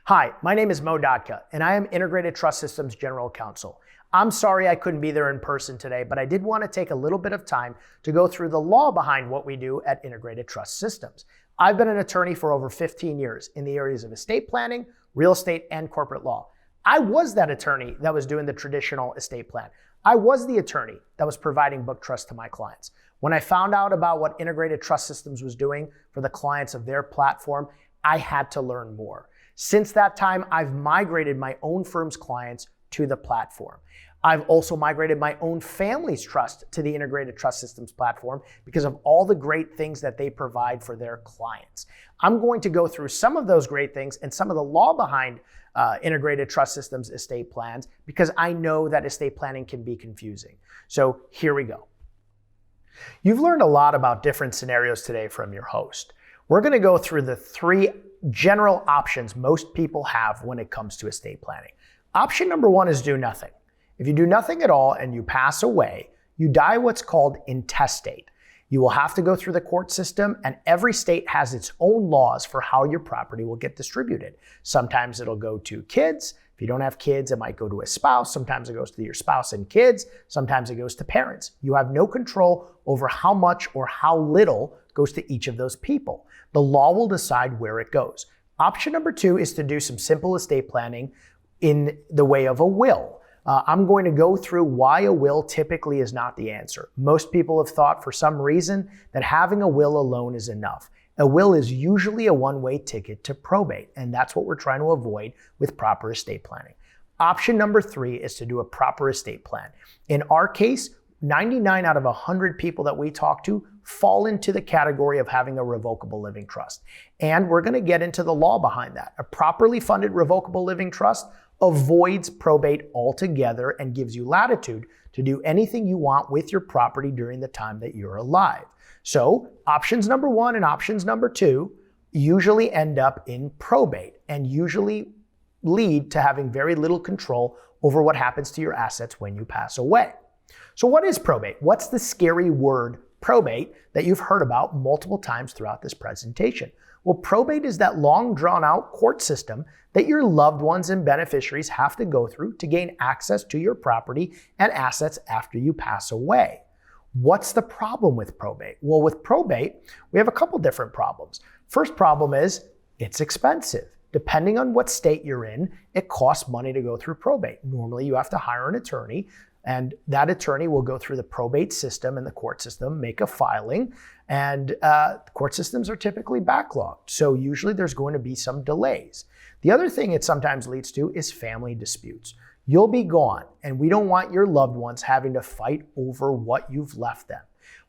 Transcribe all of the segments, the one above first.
Hi, my name is Mo Dadkhah, and I am Integrated Trust Systems General Counsel. I'm sorry I couldn't be there in person today, but I did want to take a little bit of time to go through the law behind what we do at Integrated Trust Systems. I've been an attorney for over 15 years in the areas of estate planning, real estate, and corporate law. I was that attorney that was doing the traditional estate plan. I was the attorney that was providing book trust to my clients. When I found out about what Integrated Trust Systems was doing for the clients of their platform, I had to learn more. Since that time, I've migrated my own firm's clients to the platform. I've also migrated my own family's trust to the Integrated Trust Systems platform because of all the great things that they provide for their clients. I'm going to go through some of those great things and some of the law behind Integrated Trust Systems estate plans because I know that estate planning can be confusing. So here we go. You've learned a lot about different scenarios today from your host. We're going to go through the three general options most people have when it comes to estate planning. Option number one is do nothing. If you do nothing at all and you pass away, you die what's called intestate. You will have to go through the court system, and every state has its own laws for how your property will get distributed. Sometimes it'll go to kids. If you don't have kids, it might go to a spouse. Sometimes it goes to your spouse and kids. Sometimes it goes to parents. You have no control over how much or how little goes to each of those people. The law will decide where it goes. Option number two is to do some simple estate planning in the way of a will. I'm going to go through why a will typically is not the answer. Most people have thought for some reason that having a will alone is enough. A will is usually a one-way ticket to probate, and that's what we're trying to avoid with proper estate planning. Option number three is to do a proper estate plan. In our case, 99 out of 100 people that we talk to fall into the category of having a revocable living trust. And we're going to get into the law behind that. A properly funded revocable living trust avoids probate altogether and gives you latitude to do anything you want with your property during the time that you're alive. So options number one and options number two usually end up in probate and usually lead to having very little control over what happens to your assets when you pass away. So what is probate? What's the scary word probate that you've heard about multiple times throughout this presentation? Well, probate is that long drawn out court system that your loved ones and beneficiaries have to go through to gain access to your property and assets after you pass away. What's the problem with probate? Well, with probate, we have a couple different problems. First problem is it's expensive. Depending on what state you're in, it costs money to go through probate. Normally, you have to hire an attorney, and that attorney will go through the probate system and the court system, make a filing, and court systems are typically backlogged. So usually there's going to be some delays. The other thing it sometimes leads to is family disputes. You'll be gone, and we don't want your loved ones having to fight over what you've left them.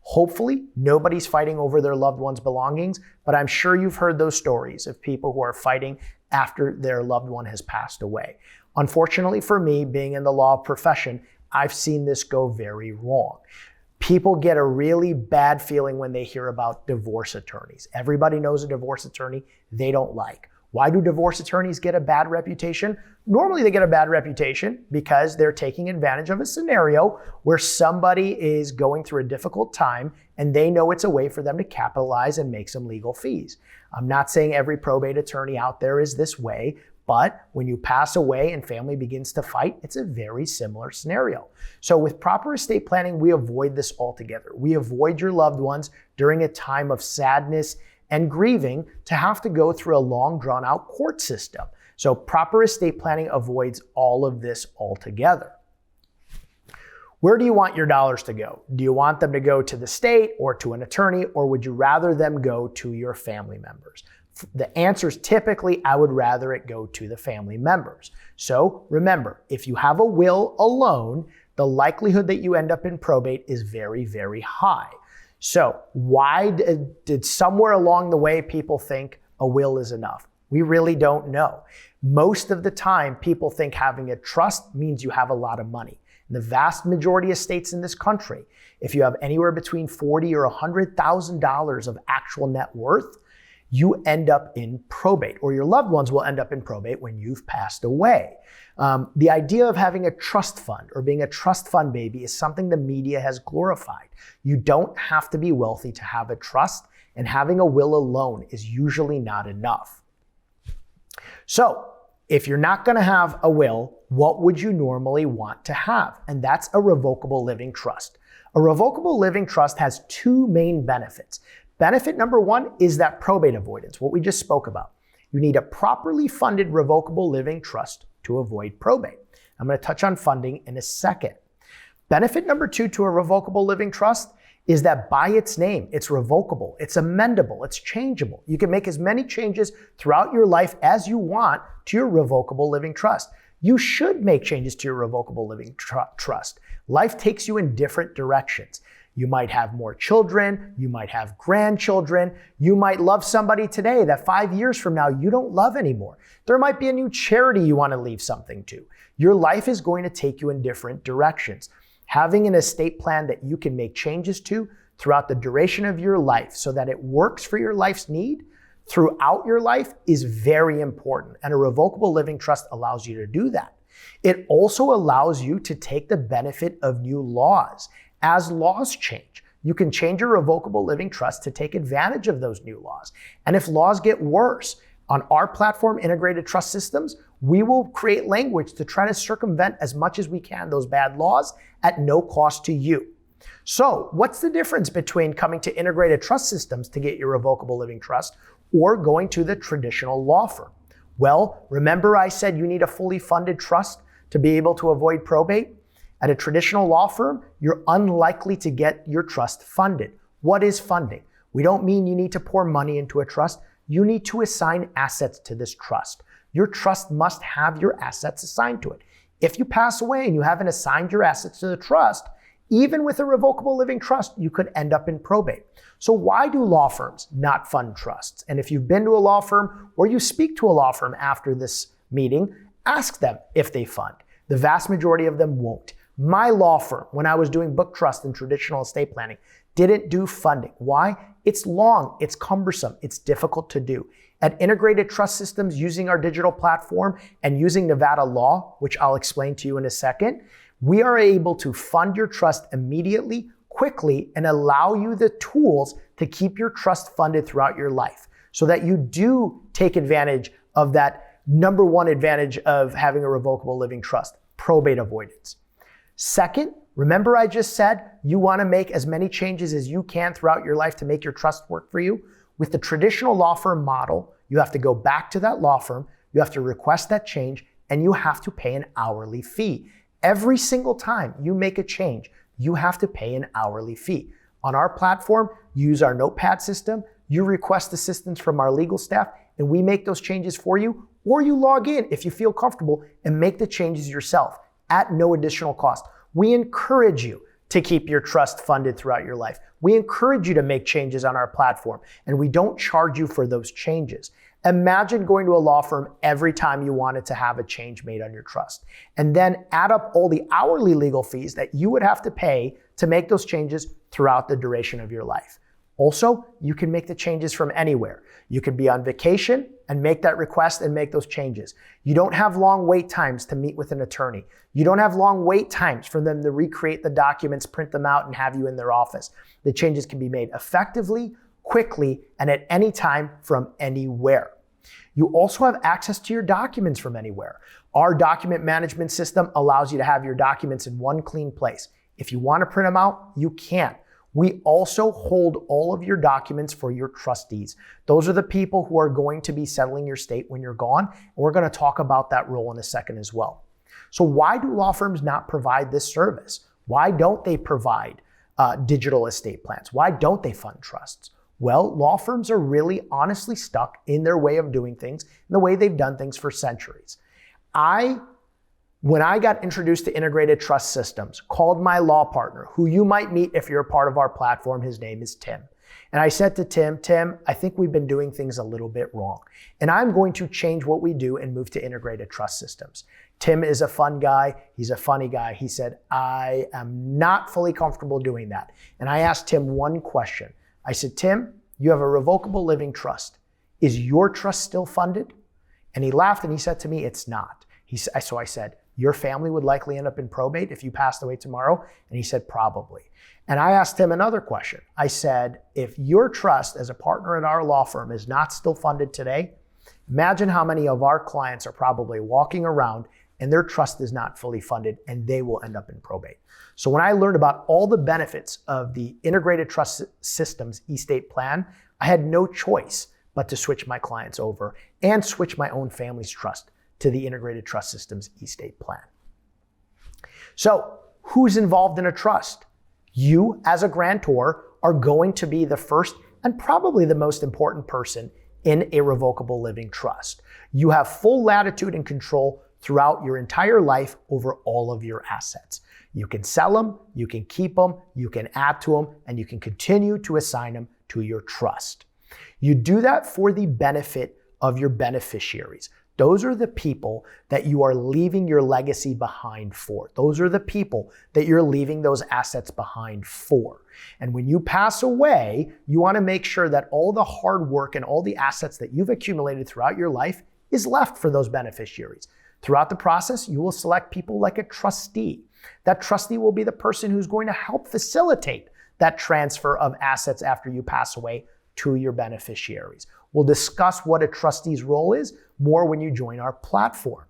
Hopefully, nobody's fighting over their loved ones' belongings, but I'm sure you've heard those stories of people who are fighting after their loved one has passed away. Unfortunately for me, being in the law profession, I've seen this go very wrong. People get a really bad feeling when they hear about divorce attorneys. Everybody knows a divorce attorney they don't like. Why do divorce attorneys get a bad reputation? Normally they get a bad reputation because they're taking advantage of a scenario where somebody is going through a difficult time and they know it's a way for them to capitalize and make some legal fees. I'm not saying every probate attorney out there is this way, but when you pass away and family begins to fight, it's a very similar scenario. So with proper estate planning, we avoid this altogether. We avoid your loved ones during a time of sadness and grieving to have to go through a long drawn out court system. So proper estate planning avoids all of this altogether. Where do you want your dollars to go? Do you want them to go to the state or to an attorney, or would you rather them go to your family members? The answer is typically, I would rather it go to the family members. So remember, if you have a will alone, the likelihood that you end up in probate is very, very high. So why did somewhere along the way people think a will is enough? We really don't know. Most of the time, people think having a trust means you have a lot of money. In the vast majority of states in this country, if you have anywhere between $40,000 or $100,000 of actual net worth, you end up in probate, or your loved ones will end up in probate when you've passed away. The idea of having a trust fund or being a trust fund baby is something the media has glorified. You don't have to be wealthy to have a trust, and having a will alone is usually not enough. So If you're not going to have a will, what would you normally want to have? And that's a revocable living trust. A revocable living trust has two main benefits. Benefit number one is that probate avoidance, what we just spoke about. You need a properly funded revocable living trust to avoid probate. I'm going to touch on funding in a second. Benefit number two to a revocable living trust is that by its name, it's revocable, it's amendable, it's changeable. You can make as many changes throughout your life as you want to your revocable living trust. You should make changes to your revocable living trust. Life takes you in different directions. You might have more children, you might have grandchildren, you might love somebody today that 5 years from now you don't love anymore. There might be a new charity you want to leave something to. Your life is going to take you in different directions. Having an estate plan that you can make changes to throughout the duration of your life so that it works for your life's need throughout your life is very important. And a revocable living trust allows you to do that. It also allows you to take the benefit of new laws. As laws change, you can change your revocable living trust to take advantage of those new laws. And if laws get worse, on our platform, Integrated Trust Systems, we will create language to try to circumvent as much as we can those bad laws at no cost to you. So what's the difference between coming to Integrated Trust Systems to get your revocable living trust or going to the traditional law firm? Well, remember I said you need a fully funded trust to be able to avoid probate? At a traditional law firm, you're unlikely to get your trust funded. What is funding? We don't mean you need to pour money into a trust. You need to assign assets to this trust. Your trust must have your assets assigned to it. If you pass away and you haven't assigned your assets to the trust, even with a revocable living trust, you could end up in probate. So why do law firms not fund trusts? And if you've been to a law firm or you speak to a law firm after this meeting, ask them if they fund. The vast majority of them won't. My law firm, when I was doing book trust and traditional estate planning, didn't do funding. Why? It's long, it's cumbersome, it's difficult to do. At Integrated Trust Systems, using our digital platform and using Nevada law, which I'll explain to you in a second, we are able to fund your trust immediately, quickly, and allow you the tools to keep your trust funded throughout your life so that you do take advantage of that number one advantage of having a revocable living trust, probate avoidance. Second, remember I just said you want to make as many changes as you can throughout your life to make your trust work for you? With the traditional law firm model, you have to go back to that law firm, you have to request that change, and you have to pay an hourly fee. Every single time you make a change, you have to pay an hourly fee. On our platform, use our notepad system, you request assistance from our legal staff, and we make those changes for you, or you log in if you feel comfortable and make the changes yourself at no additional cost. We encourage you to keep your trust funded throughout your life. We encourage you to make changes on our platform, and we don't charge you for those changes. Imagine going to a law firm every time you wanted to have a change made on your trust, and then add up all the hourly legal fees that you would have to pay to make those changes throughout the duration of your life. Also, you can make the changes from anywhere. You can be on vacation and make that request and make those changes. You don't have long wait times to meet with an attorney. You don't have long wait times for them to recreate the documents, print them out, and have you in their office. The changes can be made effectively, quickly, and at any time from anywhere. You also have access to your documents from anywhere. Our document management system allows you to have your documents in one clean place. If you want to print them out, you can. We also hold all of your documents for your trustees. Those are the people who are going to be settling your estate when you're gone. And we're going to talk about that role in a second as well. So why do law firms not provide this service? Why don't they provide digital estate plans? Why don't they fund trusts? Well, law firms are really honestly stuck in their way of doing things, in the way they've done things for centuries. When I got introduced to Integrated Trust Systems, called my law partner, who you might meet if you're a part of our platform. His name is Tim. And I said to Tim, I think we've been doing things a little bit wrong. And I'm going to change what we do and move to Integrated Trust Systems. Tim is a fun guy. He's a funny guy. He said, I am not fully comfortable doing that. And I asked Tim one question. I said, Tim, you have a revocable living trust. Is your trust still funded? And he laughed and he said to me, it's not. So I said, your family would likely end up in probate if you passed away tomorrow? And he said, probably. And I asked him another question. I said, if your trust as a partner in our law firm is not still funded today, Imagine how many of our clients are probably walking around and their trust is not fully funded and they will end up in probate. So when I learned about all the benefits of the Integrated Trust Systems estate plan, I had no choice but to switch my clients over and switch my own family's trust to the Integrated Trust Systems estate plan. So who's involved in a trust? You, as a grantor, are going to be the first and probably the most important person in a revocable living trust. You have full latitude and control throughout your entire life over all of your assets. You can sell them, you can keep them, you can add to them, and you can continue to assign them to your trust. You do that for the benefit of your beneficiaries. Those are the people that you are leaving your legacy behind for. Those are the people that you're leaving those assets behind for. And when you pass away, you want to make sure that all the hard work and all the assets that you've accumulated throughout your life is left for those beneficiaries. Throughout the process, you will select people like a trustee. That trustee will be the person who's going to help facilitate that transfer of assets after you pass away to your beneficiaries. We'll discuss what a trustee's role is more when you join our platform.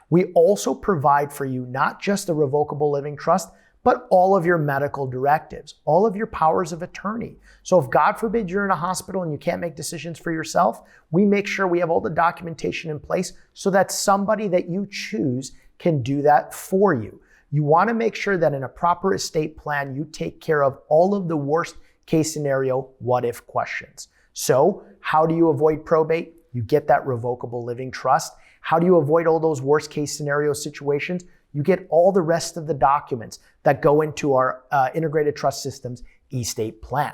We also provide for you not just a revocable living trust, but all of your medical directives, all of your powers of attorney. So if God forbid you're in a hospital and you can't make decisions for yourself, we make sure we have all the documentation in place so that somebody that you choose can do that for you. You want to make sure that in a proper estate plan, you take care of all of the worst case scenario, what if questions. So how do you avoid probate? You get that revocable living trust. How do you avoid all those worst case scenario situations? You get all the rest of the documents that go into our Integrated Trust Systems estate plan.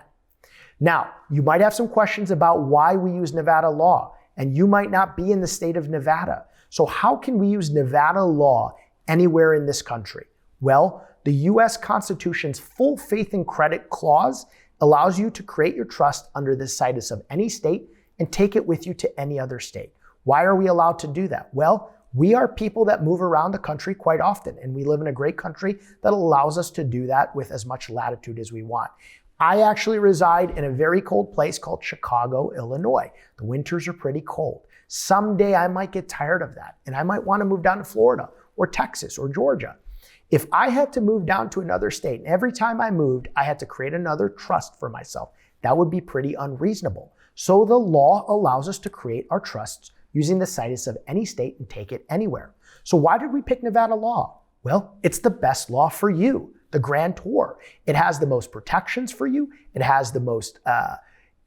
Now, you might have some questions about why we use Nevada law, and you might not be in the state of Nevada. So how can we use Nevada law anywhere in this country? Well, the U.S. Constitution's full faith and credit clause allows you to create your trust under the situs of any state and take it with you to any other state. Why are we allowed to do that? Well, we are people that move around the country quite often, and we live in a great country that allows us to do that with as much latitude as we want. I actually reside in a very cold place called Chicago, Illinois. The winters are pretty cold. Someday I might get tired of that, and I might want to move down to Florida or Texas or Georgia. If I had to move down to another state, and every time I moved, I had to create another trust for myself, that would be pretty unreasonable. So the law allows us to create our trusts using the situs of any state and take it anywhere. So why did we pick Nevada law? Well, it's the best law for you, the grantor. It has the most protections for you. It has the most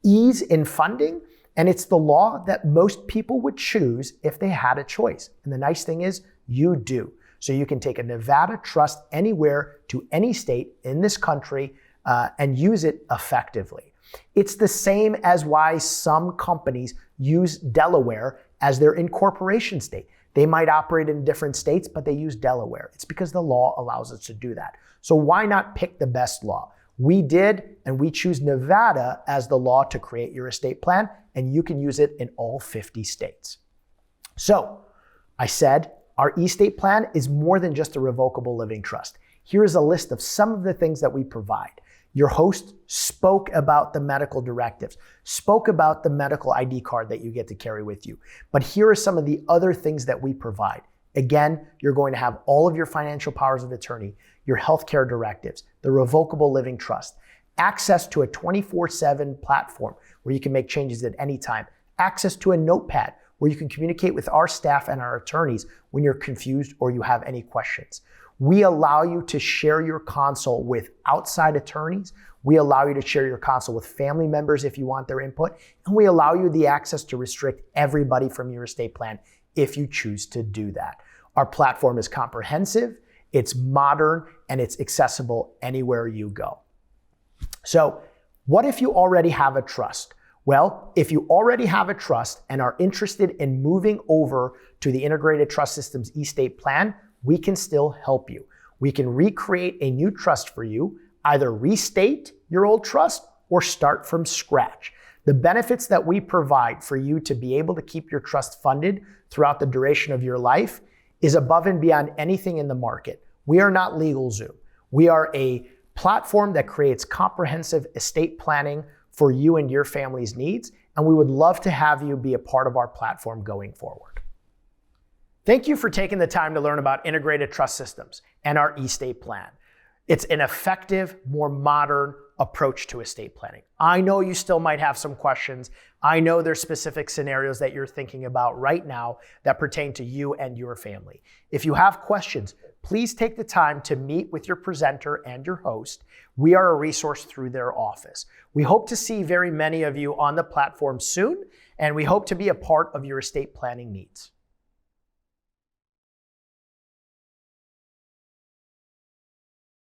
ease in funding. And it's the law that most people would choose if they had a choice. And the nice thing is you do. So you can take a Nevada trust anywhere to any state in this country and use it effectively. It's the same as why some companies use Delaware as their incorporation state. They might operate in different states, but they use Delaware. It's because the law allows us to do that. So why not pick the best law? We did, and we choose Nevada as the law to create your estate plan, and you can use it in all 50 states. So I said our estate plan is more than just a revocable living trust. Here is a list of some of the things that we provide. Your host spoke about the medical directives, spoke about the medical ID card that you get to carry with you. But here are some of the other things that we provide. Again, you're going to have all of your financial powers of attorney, your healthcare directives, the revocable living trust, access to a 24/7 platform where you can make changes at any time, access to a notepad where you can communicate with our staff and our attorneys when you're confused or you have any questions. We allow you to share your console with outside attorneys. We allow you to share your console with family members if you want their input. And we allow you the access to restrict everybody from your estate plan if you choose to do that. Our platform is comprehensive, it's modern, and it's accessible anywhere you go. So what if you already have a trust? Well, if you already have a trust and are interested in moving over to the Integrated Trust Systems estate plan, we can still help you. We can recreate a new trust for you, either restate your old trust or start from scratch. The benefits that we provide for you to be able to keep your trust funded throughout the duration of your life is above and beyond anything in the market. We are not LegalZoom. We are a platform that creates comprehensive estate planning for you and your family's needs. and we would love to have you be a part of our platform going forward. Thank you for taking the time to learn about integrated trust systems and our estate plan. It's an effective, more modern approach to estate planning. I know you still might have some questions. I know there's specific scenarios that you're thinking about right now that pertain to you and your family. If you have questions, please take the time to meet with your presenter and your host. We are a resource through their office. We hope to see very many of you on the platform soon, and we hope to be a part of your estate planning needs.